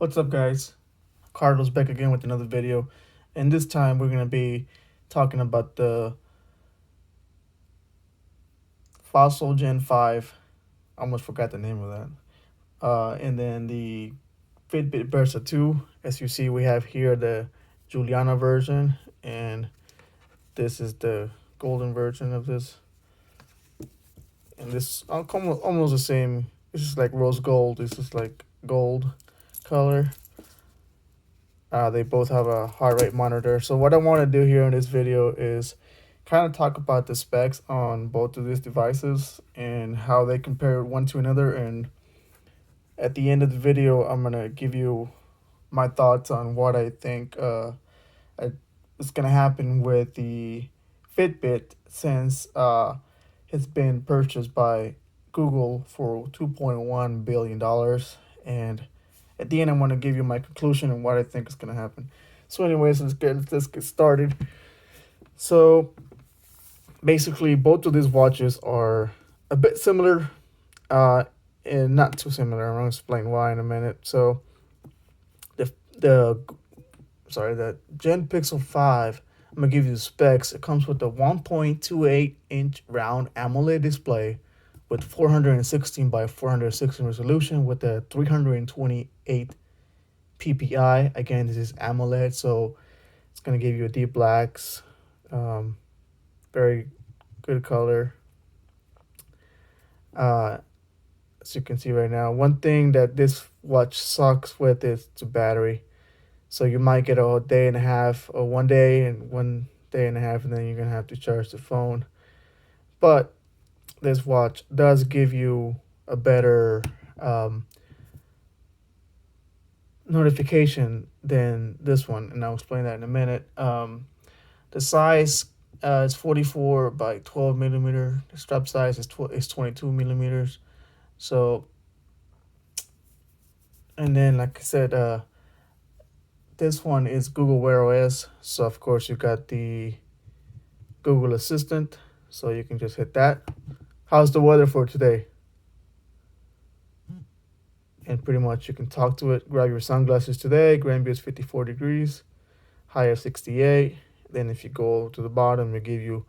What's up, guys? Carlos back again with another video, and this time we're gonna be talking about the Fossil Gen 5. I almost forgot the name of that. And then the Fitbit Versa 2. As you see, we have here the Juliana version, and this is the golden version of this. And this almost the same. This is like rose gold. This is like gold color. They both have a heart rate monitor. So what I want to do here in this video is kind of talk about the specs on both of these devices and how they compare one to another. And at the end of the video, I'm going to give you my thoughts on what I think is going to happen with the Fitbit since it's been purchased by Google for $2.1 billion. And at the end, I want to give you my conclusion and what I think is going to happen. So anyways, let's get started. So basically, both of these watches are a bit similar and not too similar. I'm going to explain why in a minute. So the Gen Pixel 5, I'm going to give you the specs. It comes with a 1.28-inch round AMOLED display with 416 by 416 resolution with a 328 ppi. Again, this is AMOLED, so it's going to give you a deep blacks, very good color. As you can see right now, one thing that this watch sucks with is the battery. So you might get a day and a half, or 1 day and 1 day and a half, and then you're going to have to charge the phone. But this watch does give you a better notification than this one, and I'll explain that in a minute. The size is 44 by 12 millimeter. The strap size is 22 millimeters. So, and then like I said, this one is Google Wear OS. So of course you got the Google Assistant, so you can just hit that. How's the weather for today? And pretty much you can talk to it. Grab your sunglasses today. Granby is 54 degrees, high of 68. Then if you go to the bottom, it give you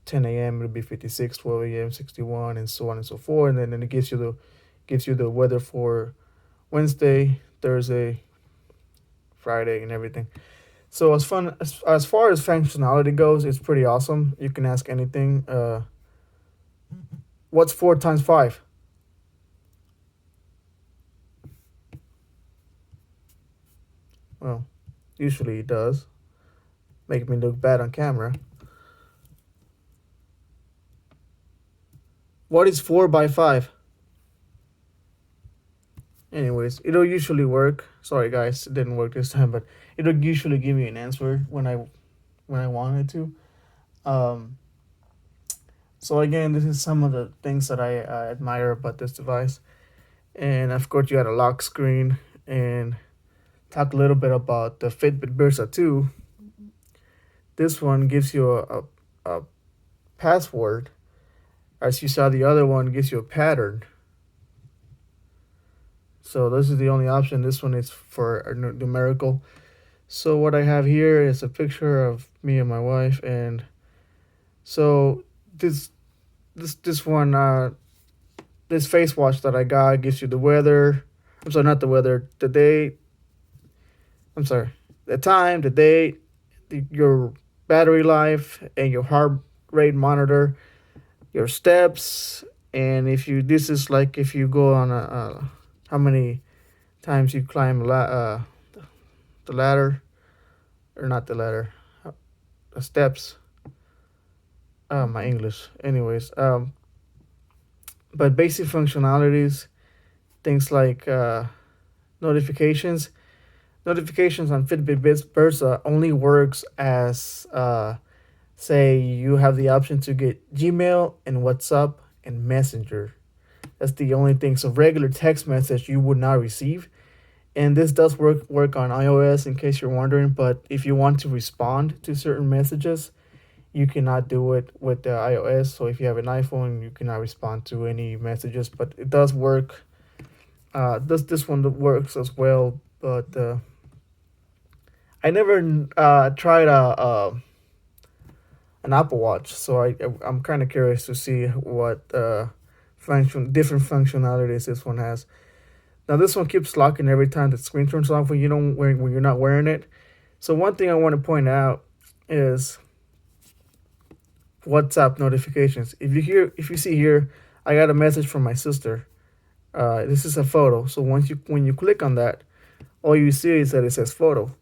10 a.m. it'll be 56, 12 a.m. 61, and so on and so forth. And then it gives you the weather for Wednesday, Thursday, Friday, and everything. So as far as functionality goes, it's pretty awesome. You can ask anything. What's 4 times 5? Well, usually it does. Make me look bad on camera. What is 4 by 5? Anyways, it'll usually work. Sorry guys, it didn't work this time, but it'll usually give me an answer when I wanted to. So again, this is some of the things that I admire about this device. And of course, you got a lock screen. And talk a little bit about the Fitbit Versa 2. This one gives you a password. As you saw, the other one gives you a pattern. So this is the only option. This one is for a numerical. So what I have here is a picture of me and my wife. And so this one, this face watch that I got gives you the weather. I'm sorry, not the weather, the date. I'm sorry, the time, the date, your battery life, and your heart rate monitor, your steps, and this is like if you go on how many times you climb the ladder, or not the ladder, the steps. My English. Anyways, but basic functionalities, things like notifications. Notifications on Fitbit Versa only works as, say, you have the option to get Gmail and WhatsApp and Messenger. That's the only thing. So regular text message you would not receive. And this does work on iOS, in case you're wondering. But if you want to respond to certain messages, you cannot do it with the iOS. So if you have an iPhone, you cannot respond to any messages. But it does work This one works as well, but I never tried an Apple Watch, so I'm kind of curious to see what different functionalities this one has. Now this one keeps locking every time the screen turns off when you're not wearing it. So one thing I want to point out is WhatsApp notifications. If you see here, I got a message from my sister. This is a photo. So when you click on that, all you see is that it says photo.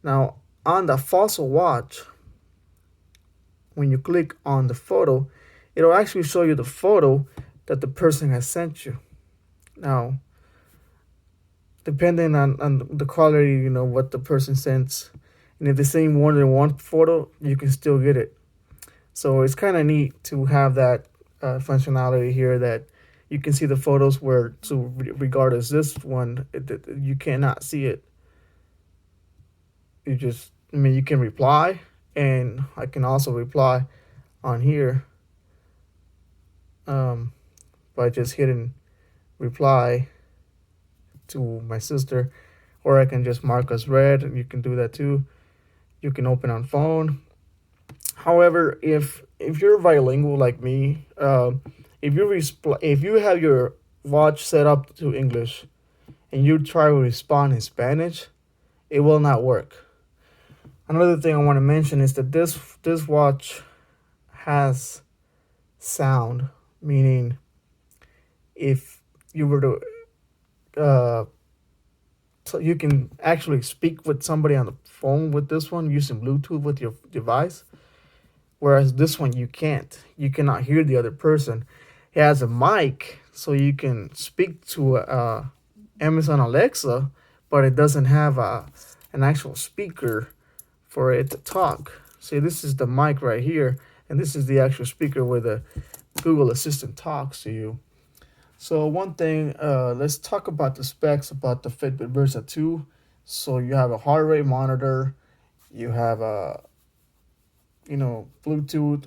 Now on the Fossil watch, when you click on the photo, it'll actually show you the photo that the person has sent you. Now, depending on the quality, what the person sends, and if they send more than one photo, you can still get it. So it's kind of neat to have that functionality here that you can see the photos where, so regardless this one, you cannot see it. You can reply, and I can also reply on here by just hitting reply to my sister, or I can just mark as read. You can do that too. You can open on phone. However, if you're bilingual like me, if you have your watch set up to English and you try to respond in Spanish, it will not work. Another thing I want to mention is that this watch has sound, meaning if you were to so you can actually speak with somebody on the phone with this one using Bluetooth with your device, whereas this one you cannot hear the other person. It has a mic, so you can speak to Amazon Alexa, but it doesn't have an actual speaker for it to talk. See, this is the mic right here, and this is the actual speaker where the Google Assistant talks to you. So one thing, let's talk about the specs about the Fitbit Versa 2. So you have a heart rate monitor, you have a Bluetooth,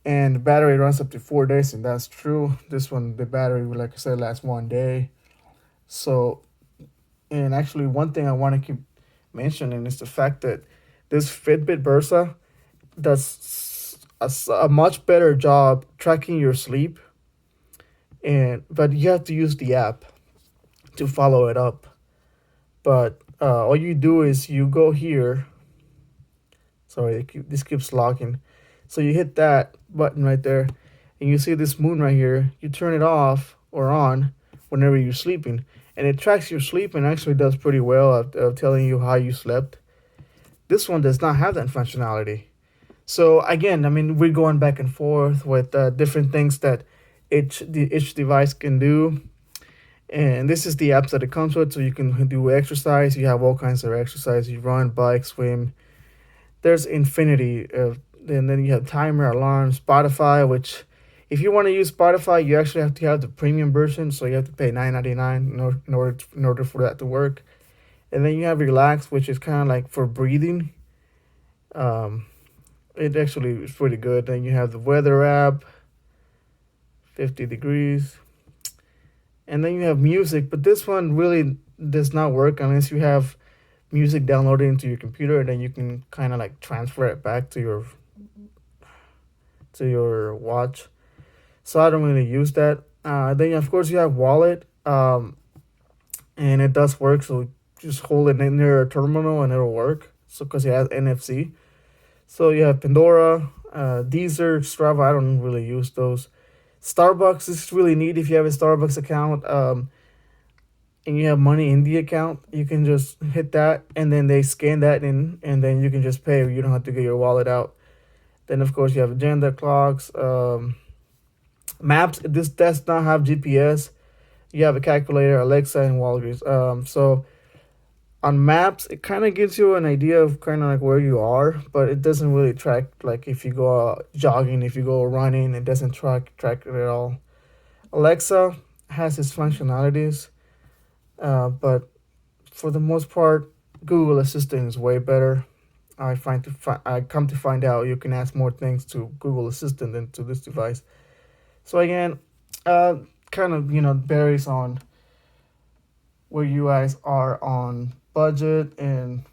and the battery runs up to 4 days, and that's true. This one, the battery, like I said, lasts 1 day. So, and actually, one thing I want to keep mentioning is the fact that this Fitbit Versa does a much better job tracking your sleep, but you have to use the app to follow it up. But all you do is you go here. Sorry, this keeps locking. So you hit that button right there, and you see this moon right here. You turn it off or on whenever you're sleeping, and it tracks your sleep and actually does pretty well of telling you how you slept. This one does not have that functionality. So again, I mean, we're going back and forth with different things that each device can do. And this is the apps that it comes with. So you can do exercise. You have all kinds of exercise. You run, bike, swim. There's infinity. And then you have timer, alarm, Spotify, which if you want to use Spotify, you actually have to have the premium version. So you have to pay $9.99 in order for that to work. And then you have relax, which is kind of like for breathing. It actually is pretty good. Then you have the weather app, 50 degrees. And then you have music, but this one really does not work unless you have music downloaded into your computer, and then you can kind of like transfer it back to your watch. So I don't really use that. Then of course you have wallet, and it does work. So just hold it in your terminal and it'll work. So because it has NFC. So you have Pandora, Deezer, Strava. I don't really use those. Starbucks is really neat if you have a Starbucks account, and you have money in the account. You can just hit that, and then they scan that in, and then you can just pay. You don't have to get your wallet out. Then of course you have agenda clocks, maps. This does not have GPS. You have a calculator, Alexa, and Walgreens. So on maps, it kind of gives you an idea of kind of like where you are, but it doesn't really track like if you go jogging, if you go running, it doesn't track it at all. Alexa has its functionalities, but for the most part, Google Assistant is way better. I come to find out you can ask more things to Google Assistant than to this device. So again, kind of varies on where you guys are on budget and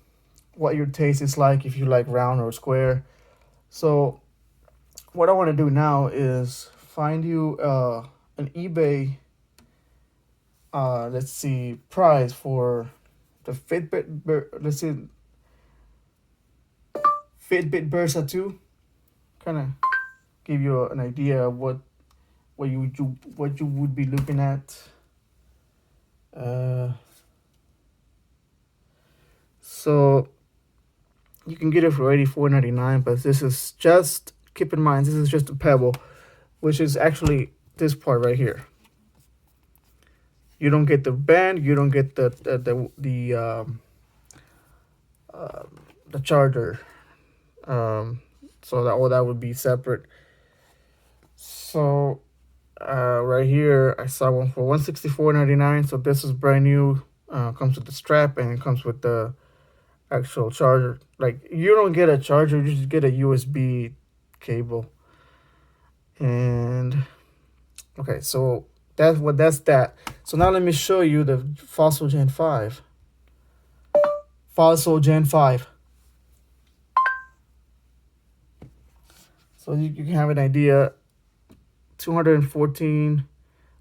what your taste is like, if you like round or square. So what I want to do now is find you an eBay, let's see, price for the let's see, Fitbit Versa 2. Kind of give you an idea of what you would be looking at. Uh, so you can get it for $84.99, but this is just, keep in mind, this is just a pebble, which is actually this part right here. You don't get the band, you don't get uh, the charger. So that, well, that would be separate. So right here, I saw one for $164.99. So this is brand new. Comes with the strap and it comes with the actual charger. Like, you don't get a charger, you just get a USB cable. And okay, so that's that. So now let me show you the Fossil Gen 5. Fossil Gen 5. So you can have an idea. 214,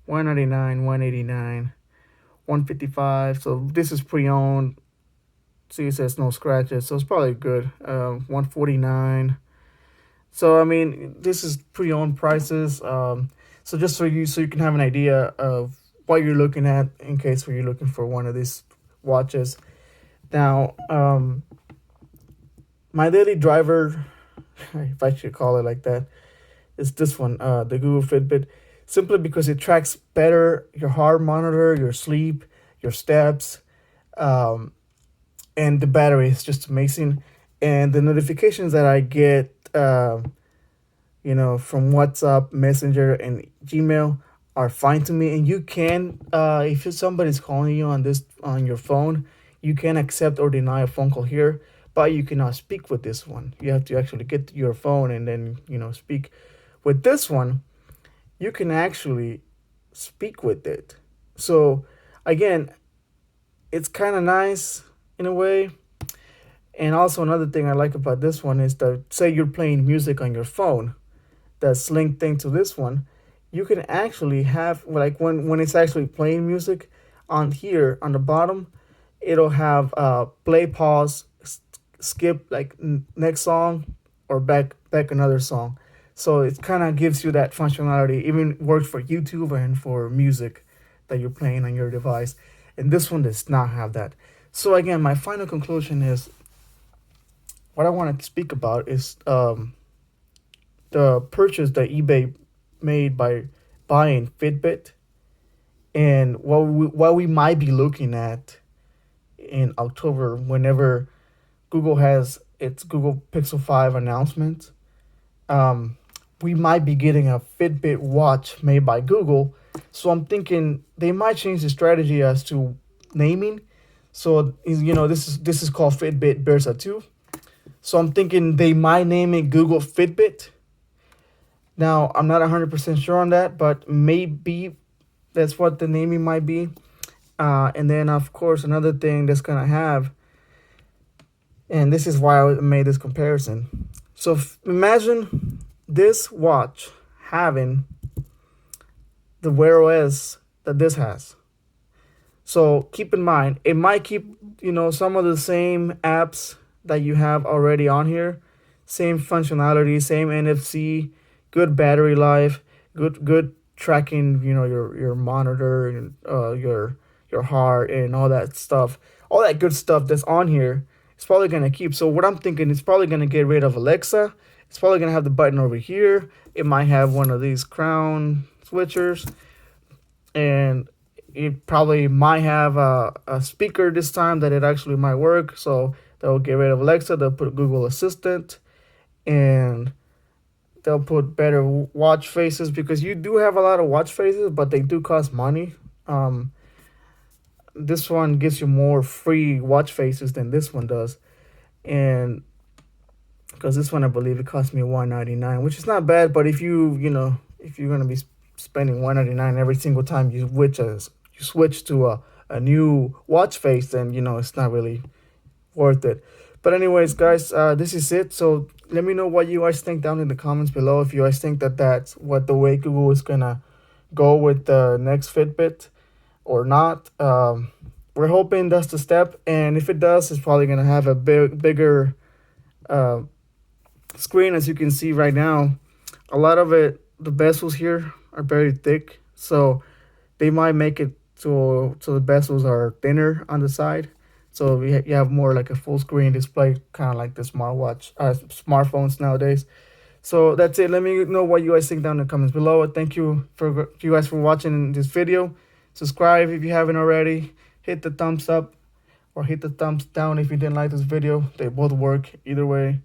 199, 189, 155. So this is pre-owned. See, it says no scratches, so it's probably good. 149. So I mean, this is pre-owned prices. So just so you can have an idea of what you're looking at in case you're looking for one of these watches. Now, my daily driver, if I should call it like that, is this one, the Google Fitbit, simply because it tracks better your heart monitor, your sleep, your steps, um, and the battery is just amazing. And the notifications that I get, from WhatsApp, Messenger, and Gmail are fine to me. And you can, if somebody's calling you on your phone, you can accept or deny a phone call here, but you cannot speak with this one. You have to actually get your phone and then speak. With this one, you can actually speak with it. So again, it's kind of nice in a way. And also another thing I like about this one is that, say you're playing music on your phone, that's linked thing to this one, you can actually have, like, when it's actually playing music on here on the bottom, it'll have play, pause, skip, like next song, or back another song. So it kind of gives you that functionality. Even works for YouTube and for music that you're playing on your device. And this one does not have that. So again, my final conclusion is, what I want to speak about is the purchase that eBay made by buying Fitbit, and what we might be looking at in October whenever Google has its Google Pixel 5 announcement. We might be getting a Fitbit watch made by Google. So I'm thinking they might change the strategy as to naming. So this is called Fitbit Versa 2. So I'm thinking they might name it Google Fitbit. Now, I'm not 100% sure on that, but maybe that's what the naming might be. And then, of course, another thing that's going to have, and this is why I made this comparison. So imagine this watch having the Wear OS that this has. So keep in mind, it might keep, some of the same apps that you have already on here, same functionality, same NFC, good battery life, good tracking, your monitor, your heart and all that stuff, all that good stuff that's on here. It's probably gonna keep. So what I'm thinking, it's probably gonna get rid of Alexa. It's probably gonna have the button over here. It might have one of these crown switchers, and it probably might have a speaker this time that it actually might work. So they'll get rid of Alexa. They'll put Google Assistant, and they'll put better watch faces, because you do have a lot of watch faces, but they do cost money. This one gives you more free watch faces than this one does, and because this one, I believe it cost me $199, which is not bad. But if if you're gonna be spending $199 every single time you switch to a new watch face, then it's not really worth it. But anyways, guys, this is it. So let me know what you guys think down in the comments below. If you guys think that that's what the way Google is gonna go with the next Fitbit or not. We're hoping that's the step, and if it does, it's probably gonna have a bigger uh, screen. As you can see right now, a lot of it, the bezels here are very thick, so they might make it so the bezels are thinner on the side. So you have more like a full screen display, kind of like the smartphones nowadays. So that's it. Let me know what you guys think down in the comments below. Thank you guys for watching this video. Subscribe if you haven't already. Hit the thumbs up or hit the thumbs down if you didn't like this video. They both work either way.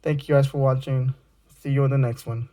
Thank you guys for watching. See you in the next one.